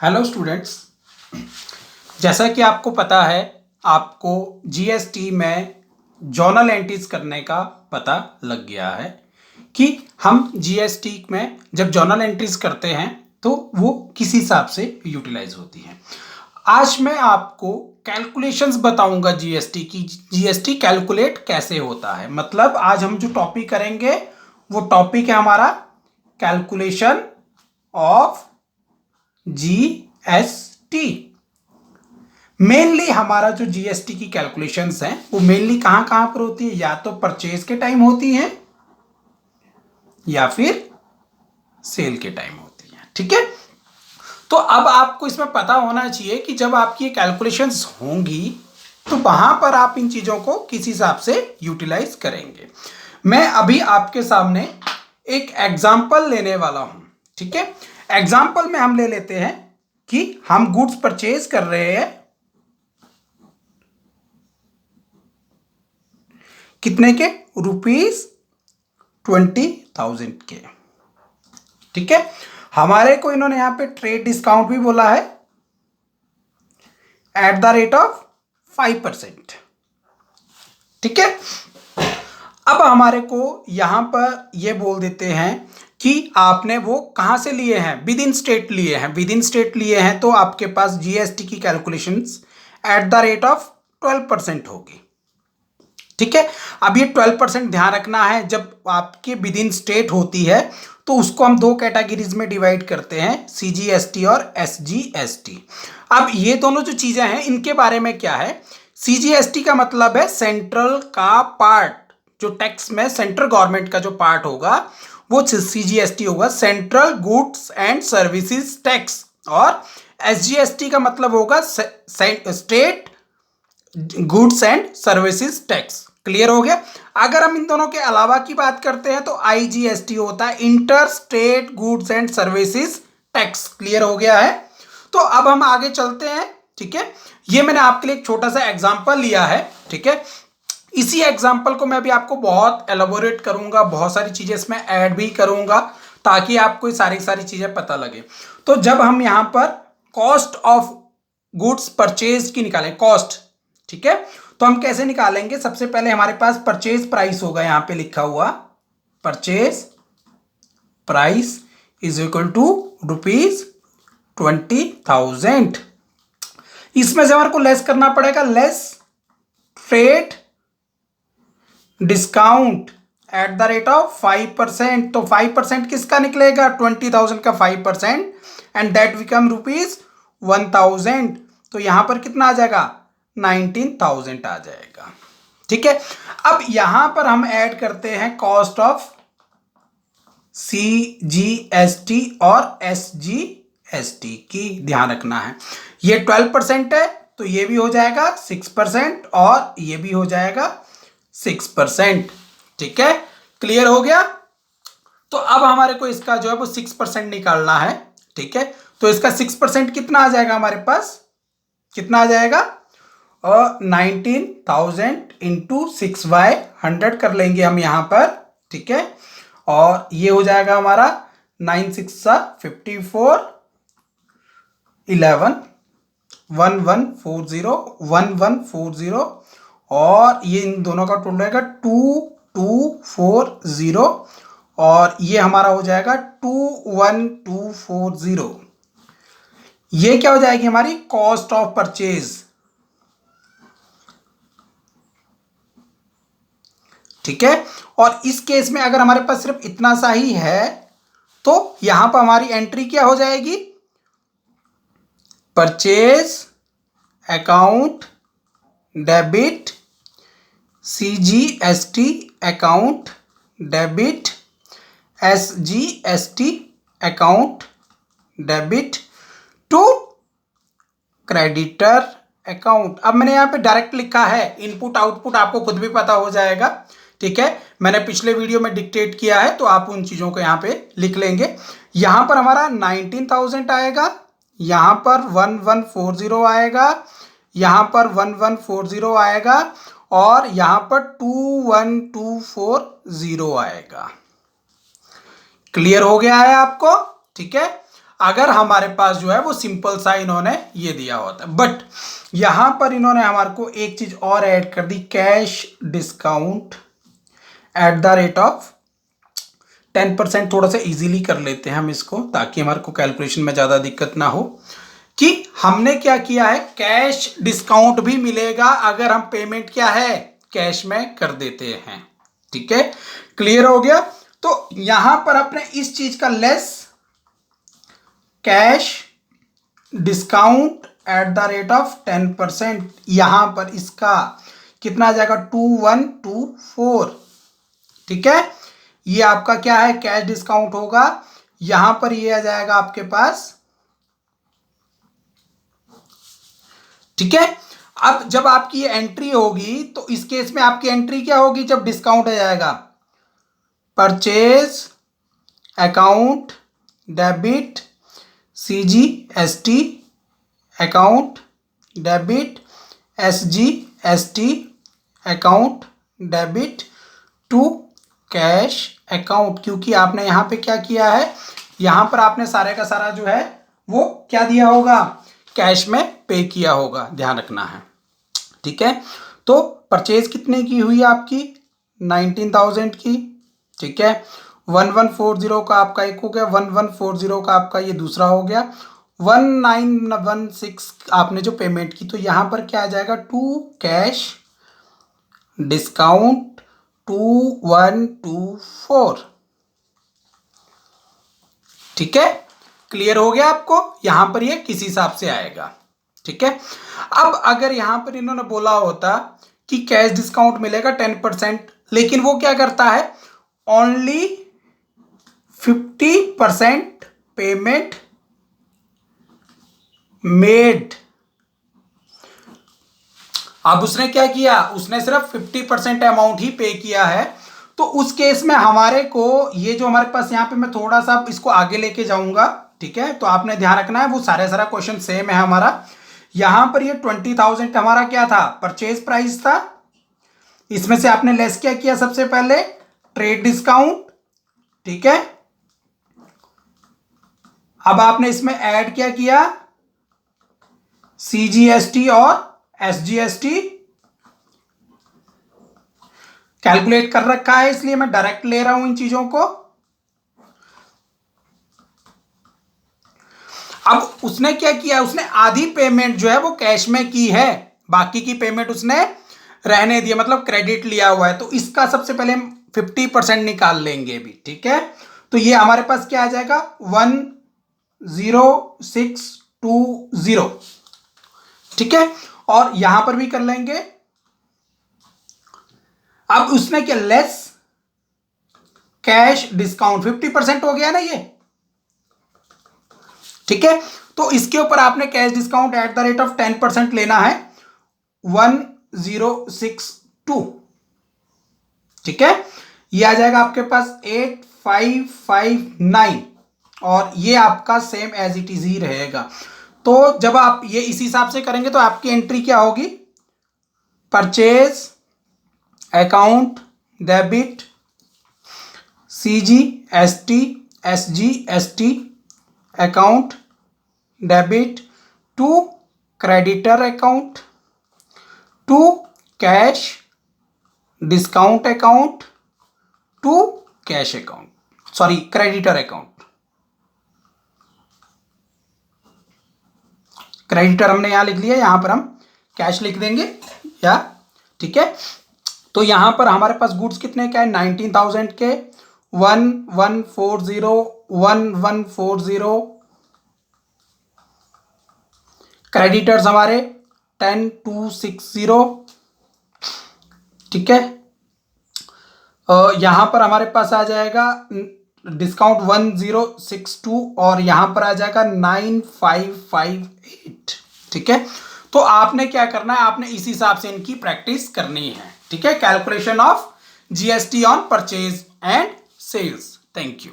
Hello students, जैसा कि आपको पता है आपको जीएसटी में जर्नल एंट्रीज करने का पता लग गया है कि हम जीएसटी में जब जर्नल एंट्रीज करते हैं तो वो किस हिसाब से यूटिलाइज होती हैं। आज मैं आपको कैलकुलेशंस बताऊंगा जीएसटी की, जीएसटी कैलकुलेट कैसे होता है। मतलब आज हम जो टॉपिक करेंगे वो टॉपिक है हमारा कैलकुलेशन ऑफ जीएसटी। मेनली हमारा जो जीएसटी की कैलकुलेशंस हैं वो मेनली कहां कहां पर होती है, या तो परचेज के टाइम होती है या फिर सेल के टाइम होती है। ठीक है, तो अब आपको इसमें पता होना चाहिए कि जब आपकी कैलकुलेशंस होंगी तो वहां पर आप इन चीजों को किस हिसाब से यूटिलाइज करेंगे। मैं अभी आपके सामने एक एग्जाम्पल लेने वाला हूं। ठीक है, एग्जाम्पल में हम ले लेते हैं कि हम गुड्स परचेज कर रहे हैं कितने के, ₹20,000 के। ठीक है, हमारे को इन्होंने यहां पे ट्रेड डिस्काउंट भी बोला है एट द रेट ऑफ 5%। ठीक है, अब हमारे को यहां पर ये बोल देते हैं कि आपने वो कहां से लिए हैं, विद इन स्टेट लिए हैं। विद इन स्टेट लिए हैं तो आपके पास जीएसटी की calculations eight the rate of 12% होगी। ठीक है, अब ये 12% ध्यान रखना है। जब आपके विद इन स्टेट होती है तो उसको हम दो कैटेगरीज में डिवाइड करते हैं, सीजीएसटी और एसजीएसटी। अब ये दोनों जो चीजें हैं इनके बारे में क्या है, सीजीएसटी का मतलब है सेंट्रल का पार्ट, जो टैक्स में सेंट्रल गवर्नमेंट का जो पार्ट होगा वो सीजीएसटी होगा, central goods and services tax. और एसजीएसटी का मतलब होगा state goods and services tax. Clear हो गया। अगर हम इन दोनों के अलावा की बात करते हैं तो आईजीएसटी होता है, inter state goods and services tax. Clear हो गया है। तो अब हम आगे चलते हैं। ठीक है, ये मैंने आपके लिए एक छोटा सा एग्जांपल लिया है। ठीक है, इसी एग्जांपल को मैं भी आपको बहुत एलाबोरेट करूंगा, बहुत सारी चीजें इसमें ऐड भी करूंगा ताकि आपको सारी सारी चीजें पता लगे। तो जब हम यहां पर कॉस्ट ऑफ गुड्स परचेज की निकालें, कॉस्ट, ठीक है, तो हम कैसे निकालेंगे। सबसे पहले हमारे पास परचेज प्राइस होगा, यहां पे लिखा हुआ purchase price is equal to ₹20,000। इसमें से हमारे को लेस करना पड़ेगा, less trade discount at the rate of 5%। तो 5% किसका निकलेगा, 20,000 का 5%, एंड दैट बिकम ₹1,000। तो यहां पर कितना आ जाएगा, 19,000 आ जाएगा। ठीक है, अब यहां पर हम ऐड करते हैं कॉस्ट ऑफ सीजीएसटी और एसजीएसटी की। ध्यान रखना है ये 12% है तो ये भी हो जाएगा 6% और ये भी हो जाएगा 6%। ठीक है, क्लियर हो गया। तो अब हमारे को इसका जो है वो 6% निकालना है। ठीक है, तो इसका 6% कितना आ जाएगा, हमारे पास कितना आ जाएगा, 19,000 इंटू 6/100 कर लेंगे हम यहां पर। ठीक है, और ये हो जाएगा हमारा 9 6 54 11 1140 और ये इन दोनों का टोटल रहेगा 2240 और ये हमारा हो जाएगा 21240। ये क्या हो जाएगी, हमारी कॉस्ट ऑफ परचेज। ठीक है, और इस केस में अगर हमारे पास सिर्फ इतना सा ही है तो यहां पर हमारी एंट्री क्या हो जाएगी, purchase account debit, CGST account debit, SGST account debit to creditor account. अब मैंने यहां पे डायरेक्ट लिखा है, इनपुट आउटपुट आपको खुद भी पता हो जाएगा। ठीक है, मैंने पिछले वीडियो में डिक्टेट किया है तो आप उन चीजों को यहां पे लिख लेंगे। यहां पर हमारा 19,000 आएगा, यहां पर 1140 आएगा, यहां पर 1140 आएगा और यहां पर 21240 आएगा। क्लियर हो गया है आपको। ठीक है, अगर हमारे पास जो है वो सिंपल सा इन्होंने ये दिया होता है। बट यहां पर इन्होंने हमारे को एक चीज और ऐड कर दी, cash discount at the rate of 10%। थोड़ा सा इजीली कर लेते हैं हम इसको, ताकि हमारे को कैलकुलेशन में ज़्यादा दिक्कत ना हो। कि हमने क्या किया है, कैश डिस्काउंट भी मिलेगा अगर हम पेमेंट क्या है, कैश में कर देते हैं। ठीक है, क्लियर हो गया। तो यहां पर अपने इस चीज का less cash discount at the rate of 10%, यहां पर इसका कितना आ जाएगा, 2124। ठीक है, ये आपका क्या है, कैश डिस्काउंट होगा। यहां पर ये आ जाएगा आपके पास। ठीक है, अब जब आपकी ये एंट्री होगी तो इस केस में आपकी एंट्री क्या होगी, जब डिस्काउंट आ जाएगा, purchase account debit CGST account debit SGST account debit to cash account. क्योंकि आपने यहां पे क्या किया है, यहां पर आपने सारे का सारा जो है वो क्या दिया होगा, कैश में पे किया होगा, ध्यान रखना है। ठीक है, तो परचेज कितने की हुई आपकी, 19,000 की। ठीक है, 1140 का आपका एक हो गया, 1140 का आपका ये दूसरा हो गया, 1916 आपने जो पेमेंट की। तो यहां पर क्या आ जाएगा, टू कैश डिस्काउंट 2124। ठीक है, क्लियर हो गया आपको, यहां पर ये किस हिसाब से आएगा। ठीक है, अब अगर यहां पर इन्होंने बोला होता कि कैश डिस्काउंट मिलेगा 10%, लेकिन वो क्या करता है, ओनली 50% पेमेंट मेड। अब उसने क्या किया, उसने सिर्फ 50% अमाउंट ही पे किया है। तो उस केस में हमारे को ये जो हमारे पास यहाँ पे, मैं थोड़ा सा इसको आगे लेके जाऊंगा। ठीक है, तो आपने ध्यान रखना है, वो सारा क्वेश्चन सेम है हमारा। यहां पर ये 20,000 हमारा क्या था, परचेज प्राइस था। इसमें से आपने लेस क्या किया, सबसे पहले ट्रेड डिस्काउंट। ठीक है, अब आपने इसमें ऐड क्या किया, CGST और SGST कैलकुलेट कर रखा है, इसलिए मैं डायरेक्ट ले रहा हूं इन चीजों को। अब उसने क्या किया, उसने आधी पेमेंट जो है वो कैश में की है, बाकी की पेमेंट उसने रहने दिया, मतलब क्रेडिट लिया हुआ है। तो इसका सबसे पहले हम 50% निकाल लेंगे भी। ठीक है, तो ये हमारे पास क्या आ जाएगा, 10620। ठीक है, और यहां पर भी कर लेंगे। अब उसने क्या, लेस कैश डिस्काउंट 50% हो गया ना ये। ठीक है, तो इसके ऊपर आपने cash discount at the rate of 10% लेना है, 1062। ठीक है, ये आ जाएगा आपके पास 8559, और ये आपका सेम एज इट इज ही रहेगा। तो जब आप ये इस हिसाब से करेंगे तो आपकी एंट्री क्या होगी, purchase account debit CGST SGST account debit to creditor account to cash discount account to cash account, sorry creditor account. Creditor हमने यहां लिख लिया, यहां पर हम कैश लिख देंगे या। ठीक है, तो यहां पर हमारे पास गुड्स कितने का है, 19,000 के, 1140 क्रेडिटर्स हमारे 10260। ठीक है, यहां पर हमारे पास आ जाएगा डिस्काउंट 1062, और यहां पर आ जाएगा 9558। ठीक है, तो आपने क्या करना है, आपने इस हिसाब से इनकी प्रैक्टिस करनी है। ठीक है, calculation of GST on purchase and sales. Thank you.